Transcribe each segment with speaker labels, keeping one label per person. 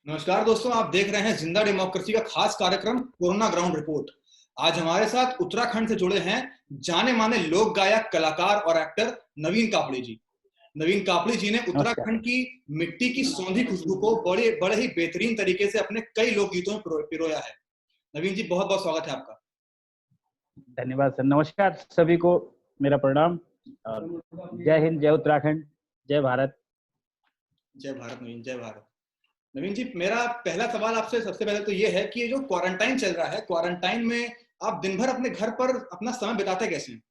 Speaker 1: नमस्कार दोस्तों, आप देख रहे हैं जिंदा डेमोक्रेसी का खास कार्यक्रम कोरोना ग्राउंड रिपोर्ट। आज हमारे साथ उत्तराखंड से जुड़े हैं जाने माने लोक गायक, कलाकार और एक्टर नवीन कापड़ी जी। नवीन कापड़ी जी ने
Speaker 2: नमस्कार।
Speaker 1: उत्तराखंड की मिट्टी की सौंधी खुशबू को बड़े बड़े ही बेहतरीन तरीके से अपने कई लोकगीतों में पिरोया है। नवीन जी, बहुत बहुत स्वागत है आपका।
Speaker 2: धन्यवाद सर। नमस्कार सभी को, मेरा प्रणाम और जय हिंद, जय उत्तराखंड, जय भारत।
Speaker 1: जय भारत नवीन, जय भारत। नवीन जी, मेरा पहला सवाल आपसे सबसे पहले तो ये है कि ये जो क्वारंटाइन चल रहा है, क्वारंटाइन में आप दिन भर अपने घर पर अपना समय बिताते कैसे हैं?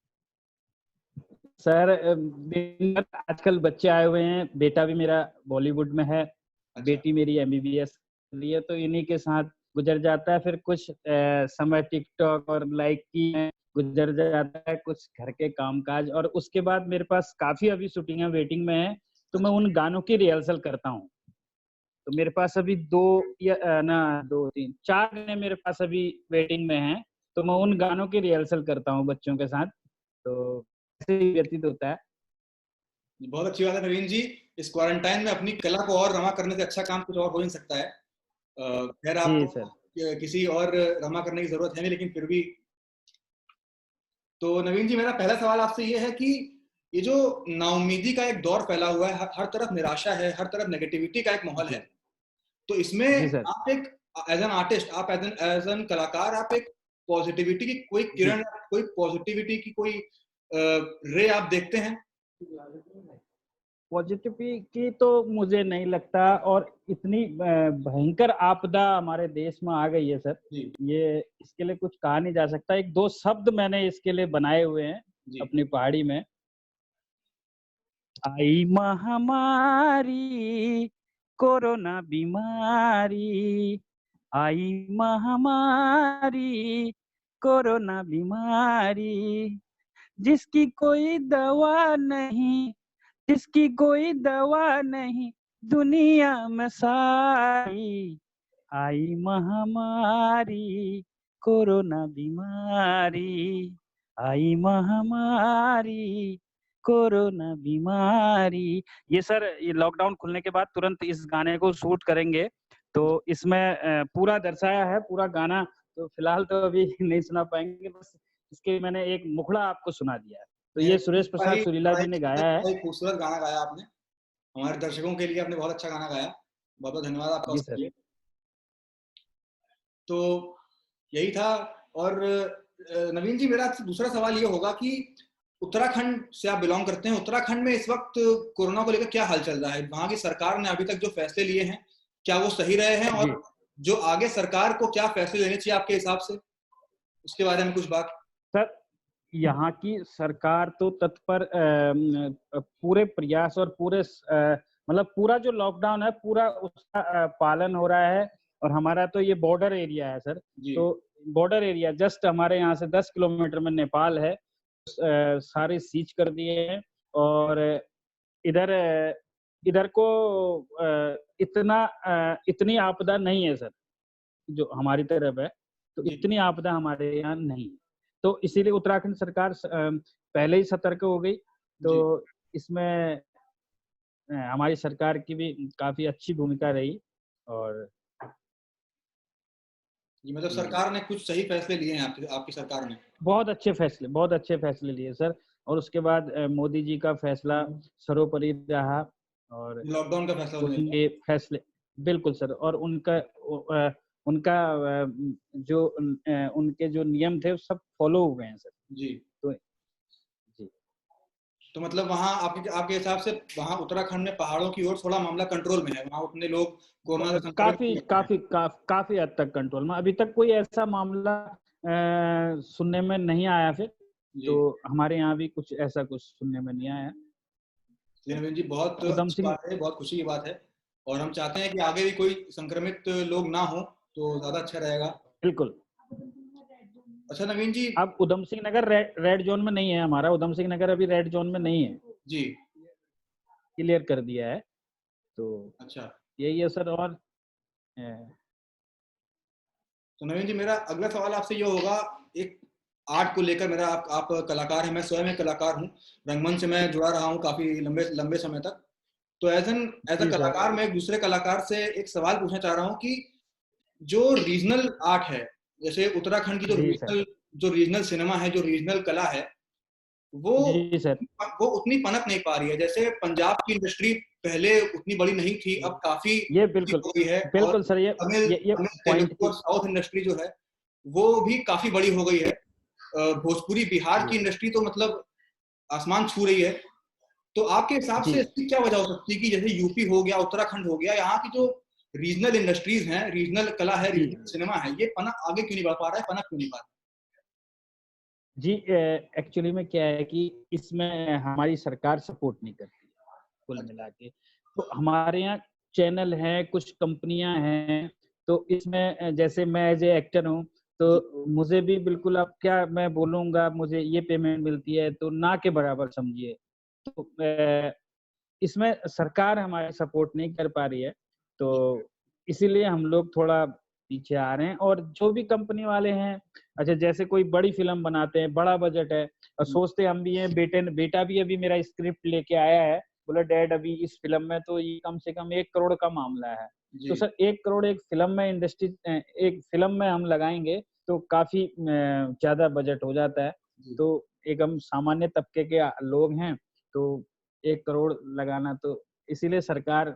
Speaker 2: सर दिन भर आजकल बच्चे आए हुए हैं, बेटा भी मेरा बॉलीवुड में है,
Speaker 1: अच्छा।
Speaker 2: बेटी मेरी एमबीबीएस कर रही है, तो इन्हीं के साथ गुजर जाता है। फिर कुछ समय टिकटॉक और लाइकी में गुजर जाता है, कुछ घर के कामकाज, और उसके बाद मेरे पास काफी अभी शूटिंगें वेटिंग में है, तो मैं
Speaker 1: अच्छा।
Speaker 2: उन गानों की रिहर्सल करता हूँ। तो मेरे पास अभी 2 या ना 2, 3, 4 गाने मेरे पास अभी वेटिंग में हैं, तो मैं उन गानों की रिहर्सल करता हूँ बच्चों के साथ, तो ऐसे ही व्यतीत होता है।
Speaker 1: बहुत अच्छी बात है नवीन जी। इस क्वारंटाइन में अपनी कला को और रमा करने से अच्छा काम कुछ और हो नहीं सकता है। खैर,
Speaker 2: जी
Speaker 1: आपको
Speaker 2: सर।
Speaker 1: किसी और रमा करने की जरूरत है नहीं, लेकिन फिर भी। तो नवीन जी, मेरा पहला सवाल आपसे ये है कि ये जो नाउम्मीदी का एक दौर फैला हुआ है, हर तरफ निराशा है, हर तरफ नेगेटिविटी का एक माहौल है।
Speaker 2: जी,
Speaker 1: तो इसमें
Speaker 2: जी सर।
Speaker 1: आप एक एज एन आर्टिस्ट, आप एज एन कलाकार, आप एक पॉजिटिविटी की कोई
Speaker 2: जी।
Speaker 1: किरण, कोई पॉजिटिविटी की कोई रे आप देखते हैं?
Speaker 2: पॉजिटिविटी तो मुझे नहीं लगता, और इतनी भयंकर आपदा हमारे देश में आ गई है सर,
Speaker 1: जी।
Speaker 2: ये इसके लिए कुछ कहा नहीं जा सकता। 1-2 शब्द मैंने इसके लिए बनाए हुए हैं
Speaker 1: जी।
Speaker 2: अपनी पहाड़ी में। आई महामारी, कोरोना बीमारी, आई महामारी, कोरोना बीमारी, जिसकी कोई दवा नहीं, जिसकी कोई दवा नहीं, दुनिया में सारी। आई महामारी, कोरोना बीमारी, आई महामारी, कोरोना बीमारी। ये सर, ये लॉकडाउन खुलने के बाद तुरंत इस गाने को शूट करेंगे, तो इसमें पूरा दर्शाया है पूरा गाना। तो फिलहाल तो अभी नहीं सुना पाएंगे, बस इसके मैंने एक मुखड़ा आपको सुना दिया है। तो
Speaker 1: नहीं,
Speaker 2: ये सुरेश
Speaker 1: बड़ा
Speaker 2: प्रसाद
Speaker 1: ही
Speaker 2: सुरीला
Speaker 1: बड़ा ही
Speaker 2: जी ने
Speaker 1: सुंदर,
Speaker 2: गाया है।
Speaker 1: बड़ा ही खूबसूरत गाना गाया आपने। हमारे दर्शकों के लिए आपने बहुत अच्छा गाना गाया। बहुत बहुत धन्यवाद आपका
Speaker 2: जी
Speaker 1: उसके
Speaker 2: सर।
Speaker 1: लिए। तो यही था। और नवीन जी, मेरा आपसे दूसरा सवाल ये होगा कि उत्तराखंड से आप बिलोंग करते हैं। उत्तराखंड में इस वक्त कोरोना को लेकर क्या हाल चल रहा है? वहां की सरकार ने अभी तक जो फैसले लिए हैं, क्या वो सही रहे हैं?
Speaker 2: जी
Speaker 1: और जो आगे सरकार को क्या फैसले लेने चाहिए आपके हिसाब से, उसके बारे में कुछ बात।
Speaker 2: सर, यहाँ की सरकार तो तत्पर पूरे प्रयास और पूरे मतलब पूरा जो लॉकडाउन है पूरा उसका पालन हो रहा है। और हमारा तो ये बॉर्डर एरिया है सर,
Speaker 1: जी।
Speaker 2: तो बॉर्डर एरिया जस्ट हमारे यहाँ से 10 किलोमीटर में नेपाल है। सारे सीज कर दिए हैं, और इधर इधर को इतनी आपदा नहीं है सर, जो हमारी तरफ है, तो
Speaker 1: जी।
Speaker 2: इतनी आपदा हमारे यहाँ नहीं है। तो इसीलिए उत्तराखंड सरकार पहले ही सतर्क हो गई। तो
Speaker 1: जी।
Speaker 2: इसमें हमारी सरकार की भी काफ़ी अच्छी भूमिका रही। और
Speaker 1: जी, मतलब
Speaker 2: जी,
Speaker 1: सरकार ने कुछ सही फैसले लिए हैं, आपकी आपकी सरकार ने।
Speaker 2: बहुत अच्छे फैसले लिए सर। और उसके बाद मोदी जी का फैसला सर्वोपरि रहा, और
Speaker 1: लॉकडाउन का फैसला उन्होंने लिया।
Speaker 2: उनके फैसले बिल्कुल सर। और उनका उनके जो नियम थे वो सब फॉलो हुए हैं सर।
Speaker 1: जी।
Speaker 2: तो जी।
Speaker 1: तो मतलब वहाँ आपके आपके हिसाब से वहाँ उत्तराखंड में पहाड़ों की ओर थोड़ा मामला कंट्रोल में है, वहाँ उतने लोग कोरोना से संक्रमित
Speaker 2: काफी
Speaker 1: नहीं हुए हैं।
Speaker 2: काफी काफी हद तक कंट्रोल में, अभी तक कोई ऐसा मामला सुनने में नहीं आया फिर।
Speaker 1: जी।
Speaker 2: तो हमारे यहाँ भी कुछ ऐसा कुछ सुनने में नहीं आया।
Speaker 1: जी नवीन जी, बहुत
Speaker 2: उधम
Speaker 1: अच्छी
Speaker 2: सिंह।
Speaker 1: बात है, बहुत खुशी की बात है। और हम चाहते हैं कि आगे भी कोई संक्रमित लोग ना हो, तो ज़्यादा अच्छा रहेगा।
Speaker 2: बिल्कुल।
Speaker 1: अच्छा नवीन जी।
Speaker 2: अब उधम सिंह नगर रेड जोन में नहीं है, हमारा उधम सिंह नगर अभी रेड जोन में नहीं है,
Speaker 1: जी।
Speaker 2: क्लियर कर दिया है। तो
Speaker 1: अच्छा।
Speaker 2: यही है सर। और
Speaker 1: तो नवीन जी, मेरा अगला सवाल आपसे ये होगा, एक आर्ट को लेकर। मेरा आप कलाकार हैं, मैं स्वयं एक कलाकार हूँ। रंगमंच से मैं जुड़ा रहा हूँ काफ़ी लंबे लंबे समय तक। तो एज अ
Speaker 2: जी सर।
Speaker 1: कलाकार मैं एक दूसरे कलाकार से एक सवाल पूछना चाह रहा हूँ कि जो रीजनल आर्ट है, जैसे उत्तराखंड की
Speaker 2: जी सर।
Speaker 1: जो रीजनल सिनेमा है, जो रीजनल कला है, वो
Speaker 2: जी सर।
Speaker 1: वो उतनी पनप नहीं पा रही है। जैसे पंजाब की इंडस्ट्री पहले उतनी बड़ी नहीं थी, अब काफी
Speaker 2: ये
Speaker 1: बड़ी
Speaker 2: बिल्कुल
Speaker 1: हो गई है। और
Speaker 2: बिल्कुल सर, ये
Speaker 1: तमिल
Speaker 2: पॉइंट
Speaker 1: तेलुगु
Speaker 2: की।
Speaker 1: और साउथ इंडस्ट्री जो है वो भी काफी बड़ी हो गई है। भोजपुरी बिहार की
Speaker 2: जी
Speaker 1: इंडस्ट्री तो मतलब आसमान छू रही है। तो आपके हिसाब
Speaker 2: जी
Speaker 1: से इसकी क्या वजह हो सकती है कि जैसे यूपी हो गया, उत्तराखंड हो गया, यहाँ की जो रीजनल इंडस्ट्रीज हैं, रीजनल कला है,
Speaker 2: जी
Speaker 1: रीजनल सिनेमा है, ये पना आगे क्यों नहीं बढ़ पा रहा है, पनप क्यों नहीं पा रहा
Speaker 2: जी। एक्चुअली में क्या है कि इसमें हमारी सरकार सपोर्ट नहीं करती है, कुल
Speaker 1: है?
Speaker 2: मिला के। तो हमारे यहाँ चैनल हैं, कुछ कंपनियां हैं, तो इसमें जैसे मैं एज ए एक्टर हूँ,
Speaker 1: जी,
Speaker 2: तो मुझे भी बिल्कुल, अब क्या मैं बोलूँगा, मुझे ये पेमेंट मिलती है तो ना के बराबर समझिए। तो इसमें सरकार हमारी सपोर्ट नहीं कर पा रही है,
Speaker 1: जी,
Speaker 2: तो इसीलिए हम लोग थोड़ा पीछे आ रहे हैं। और जो भी कंपनी वाले हैं, अच्छा जैसे कोई बड़ी फ़िल्म बनाते हैं, बड़ा बजट है और
Speaker 1: जी,
Speaker 2: सोचते हम भी हैं, बेटा भी अभी मेरा स्क्रिप्ट लेके आया है, बोला डैड अभी इस फ़िल्म में तो ये कम से कम 1 करोड़ का मामला है। तो
Speaker 1: जी,
Speaker 2: सर 1 करोड़ एक फ़िल्म में एक फ़िल्म में हम लगाएँगे तो काफ़ी ज़्यादा बजट हो जाता है।
Speaker 1: जी।
Speaker 2: तो एक हम सामान्य तबके के लोग हैं, तो 1 करोड़ लगाना, तो इसीलिए सरकार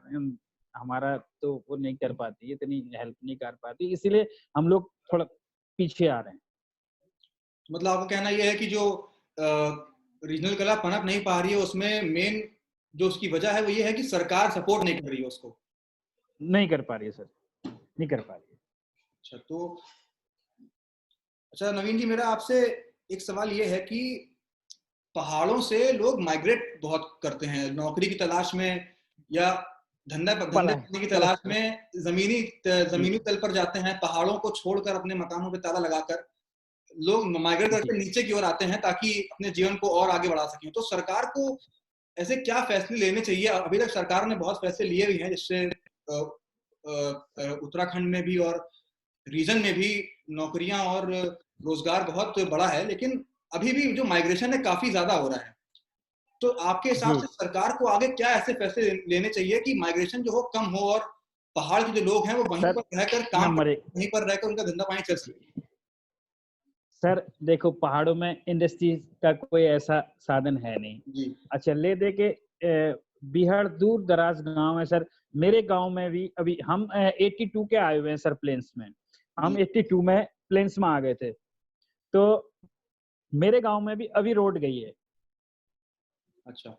Speaker 2: हमारा तो वो नहीं कर पाती, इतनी हेल्प नहीं कर पाती, इसीलिए हम लोग थोड़ा पीछे आ रहे हैं।
Speaker 1: मतलब आपका कहना ये है कि जो रीजनल कला पनप नहीं पा रही है, उसमें मेन जो उसकी वजह है वो ये है कि सरकार सपोर्ट नहीं कर रही है उसको।
Speaker 2: नहीं कर पा रही है सर, नहीं कर पा रही है।
Speaker 1: अच्छा, तो अच्छा नवीन जी, मेरा आपसे एक सवाल ये है कि पहाड़ों से लोग माइग्रेट बहुत करते हैं नौकरी की तलाश में, या धंधे
Speaker 2: पलायन
Speaker 1: करने की
Speaker 2: पलायन।
Speaker 1: तलाश में
Speaker 2: जी,
Speaker 1: जमीनी तल पर जाते हैं, पहाड़ों को छोड़कर अपने मकानों पे ताला लगाकर लोग माइग्रेट
Speaker 2: जी।
Speaker 1: करके नीचे की ओर आते हैं ताकि अपने जीवन को और आगे बढ़ा सकें। तो सरकार को ऐसे क्या फैसले लेने चाहिए? अभी तक सरकार ने बहुत फैसले लिए भी हैं, जिससे उत्तराखंड में भी और रीजन में भी नौकरियां और रोजगार बहुत बड़ा है, लेकिन अभी भी जो माइग्रेशन है काफी ज्यादा हो रहा है। तो आपके हिसाब
Speaker 2: जी,
Speaker 1: से सरकार को आगे क्या ऐसे फैसले लेने चाहिए कि माइग्रेशन जो हो कम हो, और पहाड़ के जो लोग हैं वो वहीं
Speaker 2: सर
Speaker 1: पर रहकर काम
Speaker 2: नंबर
Speaker 1: कर,
Speaker 2: 1।
Speaker 1: वहीं पर रहकर उनका धंधा पानी चल सके?
Speaker 2: सर देखो, पहाड़ों में इंडस्ट्रीज का कोई ऐसा साधन है नहीं।
Speaker 1: जी,
Speaker 2: अच्छा ले दे के बिहार दूर दराज गांव है सर। मेरे गांव में भी अभी हम 82 के आए हुए हैं सर प्लेन्स में। हम
Speaker 1: जी,
Speaker 2: 82 में प्लेन्स में आ गए थे। तो मेरे गांव में भी अभी रोड गई है।
Speaker 1: अच्छा,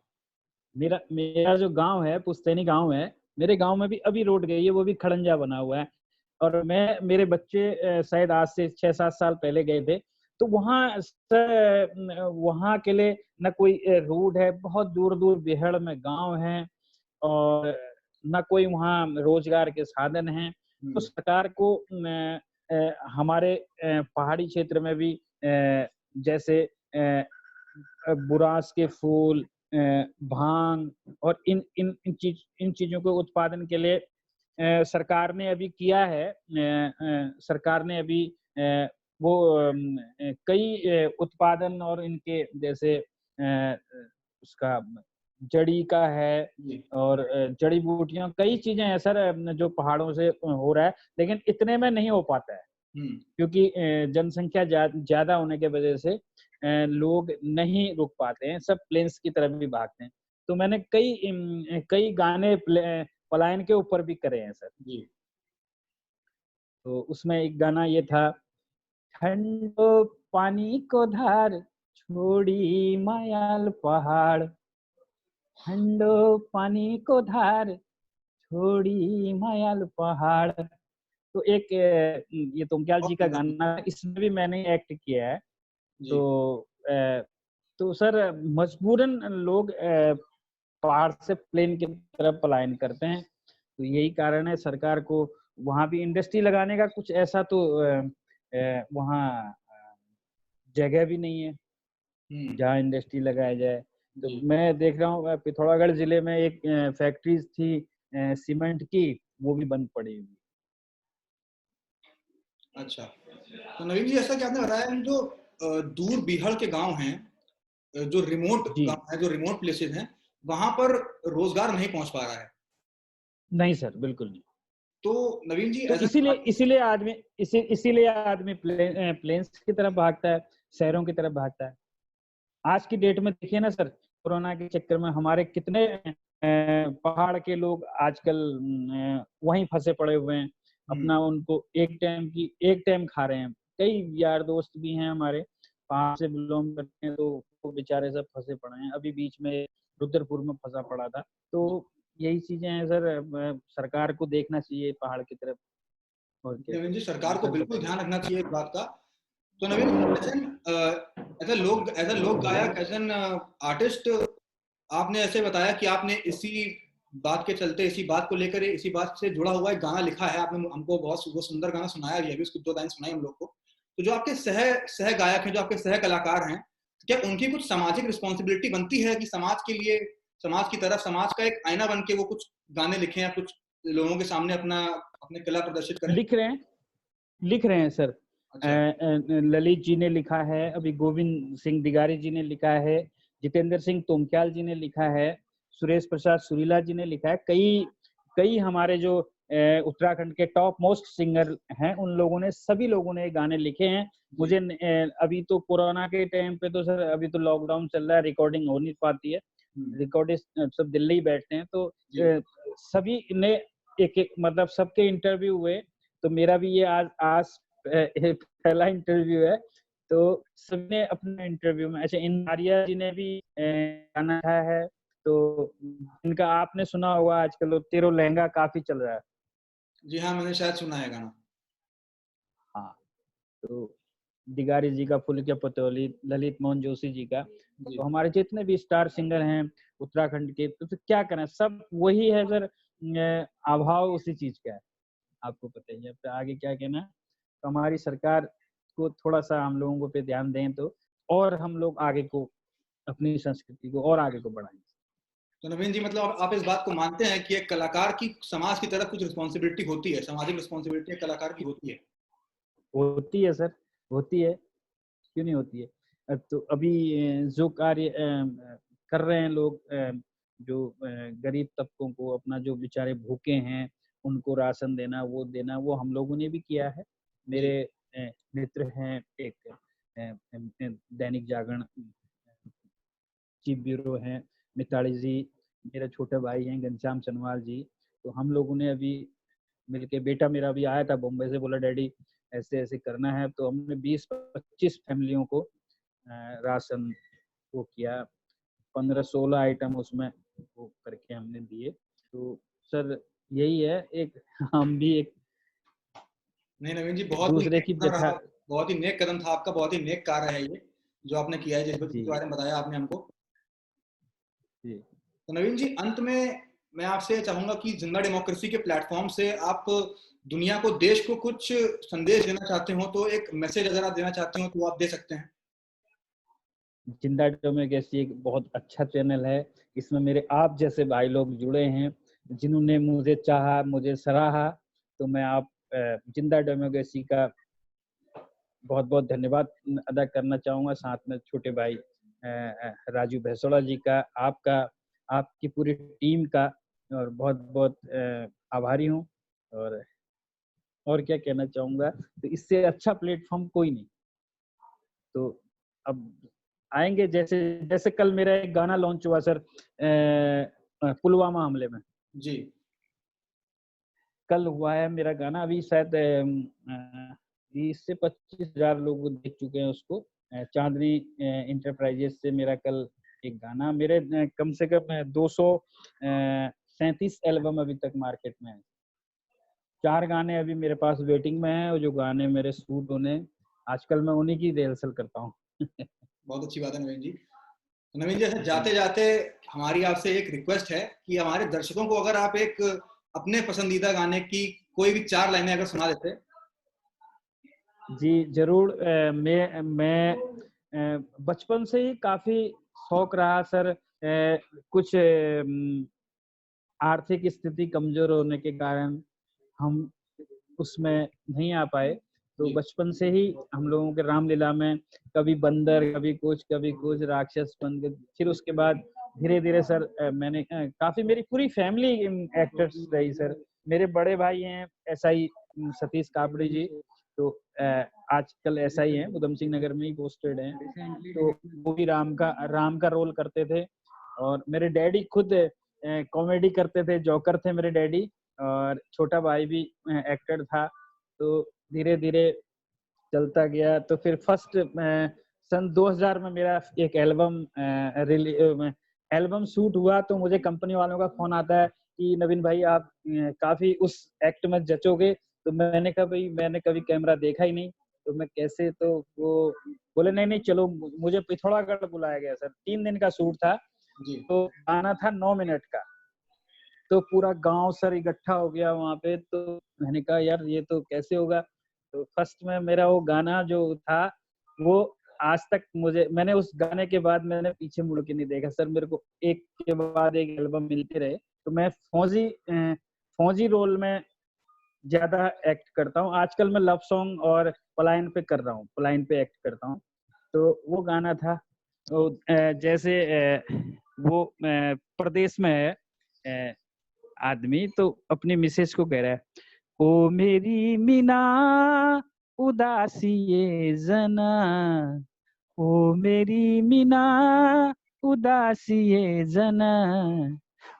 Speaker 2: मेरा मेरा जो गांव है पुश्तैनी गांव है, मेरे गांव में भी अभी रोड गई है, वो भी खड़ंजा बना हुआ है। और मेरे बच्चे शायद आज से 6-7 साल पहले गए थे। तो वहाँ वहाँ के लिए न कोई रोड है, बहुत दूर-दूर बिहड़ में गाँव हैं और ना कोई वहाँ रोजगार के साधन हैं। तो
Speaker 1: हम्म,
Speaker 2: सरकार को हमारे पहाड़ी क्षेत्र में भी जैसे बुरांस के फूल, भांग और इन चीजों के उत्पादन के लिए सरकार ने अभी किया है। सरकार ने अभी वो कई उत्पादन और इनके जैसे उसका जड़ी का है
Speaker 1: जी,
Speaker 2: और जड़ी बूटियां कई चीजें हैं सर, जो पहाड़ों से हो रहा है, लेकिन इतने में नहीं हो पाता है
Speaker 1: हम्म,
Speaker 2: क्योंकि जनसंख्या ज्यादा होने की वजह से लोग नहीं रुक पाते हैं, सब प्लेन्स की तरफ भी भागते हैं। तो मैंने कई गाने पलायन के ऊपर भी करे हैं सर।
Speaker 1: जी,
Speaker 2: तो उसमें एक गाना ये था, ठंडो पानी को धार छोड़ी मायाल पहाड़, ठंडो पानी को धार छोड़ी मायाल पहाड़। तो एक ये तुमक्याल
Speaker 1: बहुत
Speaker 2: जी का
Speaker 1: सुंदर गीत।
Speaker 2: गाना है, इसमें भी मैंने एक्ट किया है।
Speaker 1: जी,
Speaker 2: तो तो सर मजबूरन लोग पहाड़ से प्लेन की तरफ पलायन करते हैं। तो यही कारण है सरकार को वहाँ भी इंडस्ट्री लगाने का कुछ ऐसा तो वहाँ जगह भी नहीं है
Speaker 1: हम्म,
Speaker 2: जहाँ इंडस्ट्री लगाया जाए। तो
Speaker 1: जी,
Speaker 2: मैं देख रहा हूँ पिथौरागढ़ जिले में एक फैक्ट्रीज थी सीमेंट की, वो भी बंद पड़ी हुई।
Speaker 1: अच्छा। तो नवीन जी, ऐसा कि आपने बताया कि जो दूर बिहार के गांव हैं, जो रिमोट
Speaker 2: जी
Speaker 1: गांव हैं, जो रिमोट प्लेसेस हैं, वहां पर रोजगार नहीं पहुंच पा रहा है।
Speaker 2: नहीं सर, बिल्कुल नहीं।
Speaker 1: तो नवीन जी
Speaker 2: तो
Speaker 1: ऐसा
Speaker 2: इसीलिए आदमी प्लेन्स की तरफ भागता है, शहरों की तरफ भागता है। आज की डेट में देखिए ना सर, कोरोना के चक्कर में हमारे कितने पहाड़ के लोग आजकल वहीं फंसे पड़े हुए हैं। अपना उनको एक टाइम खा रहे हैं। कई यार दोस्त भी हैं हमारे, पहाड़ से बिलोंग करते हैं, तो वो बेचारे सब फंसे पड़े हैं। अभी बीच में रुद्रपुर में फंसा पड़ा था। तो यही चीजें हैं सर, सरकार को देखना चाहिए पहाड़ की तरफ। और क्या
Speaker 1: नवीन जी, सरकार को
Speaker 2: सर,
Speaker 1: बिल्कुल
Speaker 2: बताइए।
Speaker 1: ध्यान रखना चाहिए इस बात का। तो नवीन, एज अ लोक गायक, एज एन आर्टिस्ट, आपने ऐसे बताया कि आपने इसी बात के चलते, इसी बात को लेकर, इसी बात से जुड़ा हुआ एक गाना लिखा है। आपने हमको बहुत वो सुंदर गाना सुनाया भी, अभी उसकी 2 लाइन सुनाई हम लोग को। तो जो आपके सह गायक हैं, जो आपके सह कलाकार हैं, क्या उनकी कुछ सामाजिक रिस्पॉन्सिबिलिटी बनती है कि समाज के लिए, समाज की तरफ, समाज का एक आईना बन के वो कुछ गाने लिखें या कुछ लोगों के सामने अपने कला प्रदर्शित करें?
Speaker 2: लिख रहे हैं सर।
Speaker 1: अच्छा।
Speaker 2: ललित जी ने लिखा है, अभी गोविंद सिंह दिगारी जी ने लिखा है, जितेंद्र सिंह तोमक्याल जी ने लिखा है, सुरेश प्रसाद सुरीला जी ने लिखा है। कई कई हमारे जो उत्तराखंड के टॉप मोस्ट सिंगर हैं, उन लोगों ने, सभी लोगों ने गाने लिखे हैं। मुझे अभी तो कोरोना के टाइम पे तो सर, अभी तो लॉकडाउन चल रहा है, रिकॉर्डिंग हो नहीं पाती है। रिकॉर्डिस्ट सब दिल्ली ही बैठते हैं, तो सभी ने एक मतलब सबके इंटरव्यू हुए। तो मेरा भी ये आज पहला इंटरव्यू है। तो सबने अपने इंटरव्यू में, अच्छा, इन आर्या जी ने भी गाना गाया है। तो इनका आपने सुना होगा, आजकल तेरो लहंगा काफी चल रहा है।
Speaker 1: जी हाँ, मैंने शायद सुना है गाना।
Speaker 2: हाँ, तो दिगारी जी का, फूल के पतोली, ललित मोहन जोशी जी का, तो हमारे जितने भी स्टार सिंगर हैं उत्तराखंड के, तो क्या करें, सब वही है सर, अभाव उसी चीज का है। आपको पता ही है। अब आगे क्या कहना है, तो हमारी सरकार को थोड़ा सा हम लोगों पे ध्यान दें, तो और हम लोग आगे को, अपनी संस्कृति को और आगे को बढ़ाएं।
Speaker 1: तो नवीन जी, मतलब आप इस बात को मानते हैं कि एक कलाकार की समाज की तरफ कुछ रिस्पॉन्सिबिलिटी होती है, सामाजिक रिस्पॉन्सिबिलिटी एक कलाकार की होती है?
Speaker 2: होती है सर, होती है, क्यों नहीं होती है। तो अभी जो कार्य कर रहे हैं लोग, जो गरीब तबकों को, अपना जो बेचारे भूखे हैं उनको राशन देना, वो देना, वो हम लोगों ने भी किया है। मेरे मित्र हैं, एक दैनिक जागरण चीफ ब्यूरो हैं मिताली जी, मेरे छोटे भाई हैं घनश्याम चनवाल जी। तो हम लोगों ने अभी मिलके, बेटा मेरा भी आया था बॉम्बे से, बोला डैडी ऐसे ऐसे करना है, तो हमने 20-25 फैमिलियों को राशन वो किया, 15-16 आइटम उसमें वो करके हमने दिए। तो सर यही है, एक हम भी एक
Speaker 1: नहीं नवीन जी,
Speaker 2: दूसरे की व्यथा।
Speaker 1: बहुत ही नेक कदम था आपका, बहुत ही नेक कार्य है ये जो आपने किया है,
Speaker 2: जी
Speaker 1: जिसके बारे में बताया आपने हमको।
Speaker 2: जी
Speaker 1: तो नवीन जी, अंत में मैं आपसे चाहूंगा कि जिंदा डेमोक्रेसी के प्लेटफॉर्म से आप दुनिया को, देश को कुछ संदेश देना चाहते हो, तो एक मैसेज अगर आप देना चाहते हो तो आप दे सकते हैं।
Speaker 2: जिंदा डेमोक्रेसी एक बहुत अच्छा चैनल है। इसमें मेरे आप जैसे भाई लोग जुड़े हैं, जिन्होंने मुझे चाहा, मुझे सराहा। तो मैं आप जिंदा डेमोक्रेसी का बहुत बहुत धन्यवाद अदा करना चाहूँगा, साथ में छोटे भाई राजू भैसोड़ा जी का, आपका, आपकी पूरी टीम का, और बहुत बहुत आभारी हूँ। और क्या कहना चाहूँगा, तो इससे अच्छा प्लेटफॉर्म कोई नहीं। तो अब आएंगे, जैसे जैसे कल मेरा एक गाना लॉन्च हुआ सर, पुलवामा हमले में।
Speaker 1: जी।
Speaker 2: कल हुआ है मेरा गाना, अभी शायद 20 से 25 हजार लोग देख चुके हैं उसको। चांदनी इंटरप्राइजेस से मेरा कल एक गाना, मेरे कम से कम 237 एल्बम अभी तक मार्केट में है। 4 गाने अभी मेरे पास वेटिंग में हैं, और जो गाने मेरे शूट होने, आजकल मैं उन्हीं की रिहर्सल करता हूँ।
Speaker 1: बहुत अच्छी बात है नवीन जी। तो नवीन जी, जाते जाते हमारी आपसे एक रिक्वेस्ट है कि हमारे दर्शकों को अगर आप एक अपने पसंदीदा गाने की कोई भी 4 लाइनें अगर सुना देते।
Speaker 2: जी जरूर। मैं बचपन से ही काफी शौक रहा सर। कुछ आर्थिक स्थिति कमजोर होने के कारण हम उसमें नहीं आ पाए। तो बचपन से ही हम लोगों के रामलीला में कभी बंदर, कभी कुछ राक्षस बन गए। फिर उसके बाद धीरे धीरे सर मैंने काफी, मेरी पूरी फैमिली एक्टर्स रही सर। मेरे बड़े भाई हैं एसआई सतीश कापड़ी जी, तो आजकल एसआई हैं, उधम सिंह नगर में ही पोस्टेड हैं, तो वो भी राम का रोल करते थे। और मेरे डैडी खुद कॉमेडी करते थे, जोकर थे मेरे डैडी, और छोटा भाई भी एक्टर था। तो धीरे धीरे चलता गया। तो फिर फर्स्ट सन 2000 में मेरा एक एल्बम शूट हुआ, तो मुझे कंपनी वालों का फोन आता है कि नवीन भाई आप काफी उस एक्ट में जचोगे। तो मैंने कहा भाई मैंने कभी कैमरा देखा ही नहीं, तो मैं कैसे, तो वो बोले नहीं नहीं चलो। मुझे पिथौरागढ़ बुलाया गया सर, 3 दिन का शूट था।
Speaker 1: जी।
Speaker 2: तो गाना था 9 मिनट का, तो पूरा गांव सर इकट्ठा हो गया वहां पे। तो मैंने कहा यार ये तो कैसे होगा। तो फर्स्ट में मेरा वो गाना जो था, वो आज तक मैंने उस गाने के बाद मैंने पीछे मुड़ के नहीं देखा सर। मेरे को एक के बाद एक एल्बम मिलते रहे। तो मैं फौजी रोल में ज्यादा एक्ट करता हूँ। आजकल मैं लव सॉन्ग और पलायन पे कर रहा हूँ, पलायन पे एक्ट करता हूँ। तो वो गाना था, तो जैसे वो प्रदेश में है आदमी, तो अपनी मिसेज को कह रहा है, ओ मेरी मीना उदासी ये जना, ओ मेरी मीना उदासी ये जना,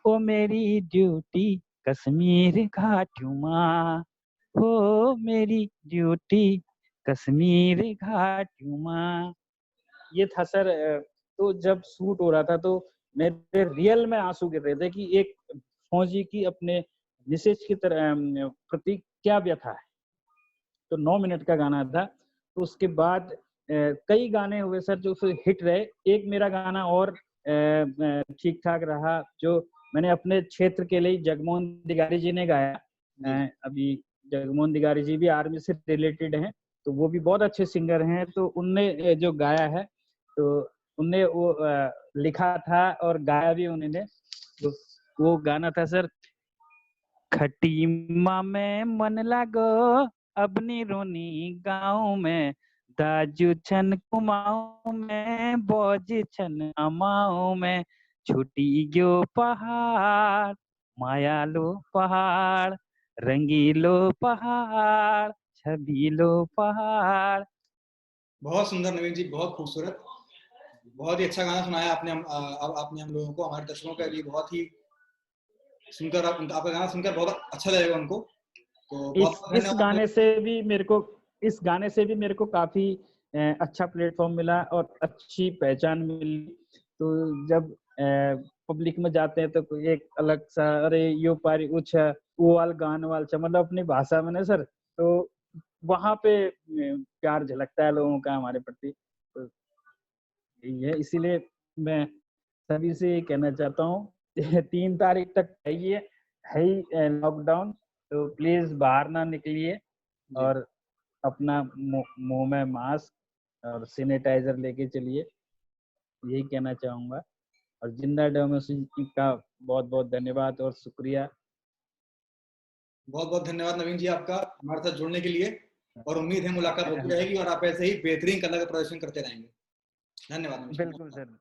Speaker 2: ओ मेरी ड्यूटी कश्मीर घाटुमा, हो मेरी ड्यूटी कश्मीर घाटुमा। ये था सर। तो जब शूट हो रहा था तो मेरे रियल में आंसू गिर रहे थे कि एक फौजी की अपने मिसेज की तरह प्रति क्या व्यथा है। तो 9 मिनट का गाना था। तो उसके बाद कई गाने हुए सर जो फिर हिट रहे। एक मेरा गाना और ठीक ठाक रहा, जो मैंने अपने क्षेत्र के लिए जगमोहन दिगारी जी ने गाया। अभी जगमोहन दिगारी जी भी आर्मी से रिलेटेड हैं, तो वो भी बहुत अच्छे सिंगर हैं। तो उनने जो गाया है, तो उनने वो लिखा था और गाया भी उन्होंने। तो वो गाना था सर, खटीमा में मन लागो अपनी रोनी गाँव में, दाजू छन कुमाऊं में बोझ छन अमाऊं में, छुटी गयो पहाड़ मायालो पहाड़, रंगीलो पहाड़ छबीलो पहाड़।
Speaker 1: बहुत सुंदर नवीन जी, बहुत खूबसूरत, बहुत ही अच्छा गाना सुनाया आपने। आपने हम लोगों को, हमारे दर्शकों के लिए बहुत ही सुनकर, आपका गाना सुनकर बहुत अच्छा लगेगा उनको। तो बहुत
Speaker 2: इस गाने से भी मेरे को काफी अच्छा प्लेटफॉर्म मिला और अच्छी पहचान मिली। तो जब पब्लिक में जाते हैं तो कोई एक अलग सा, अरे यो पारी उछा वो वाल गान वाल चा, मतलब अपनी भाषा में ना सर, तो वहां पे प्यार झलकता है लोगों का हमारे प्रति। तो ये इसीलिए मैं सभी से ये कहना चाहता हूँ 3 तारीख तक है ही लॉकडाउन, तो प्लीज बाहर ना निकलिए और अपना मुंह में मास्क और सैनिटाइजर लेके चलिए, यही कहना चाहूंगा। और जिंदा डेमोक्रेसी का बहुत बहुत धन्यवाद और शुक्रिया।
Speaker 1: बहुत बहुत धन्यवाद नवीन जी आपका हमारे साथ जुड़ने के लिए, और उम्मीद है मुलाकात होती रहेगी और आप ऐसे ही बेहतरीन कला का प्रदर्शन करते रहेंगे। धन्यवाद।
Speaker 2: बिल्कुल सर।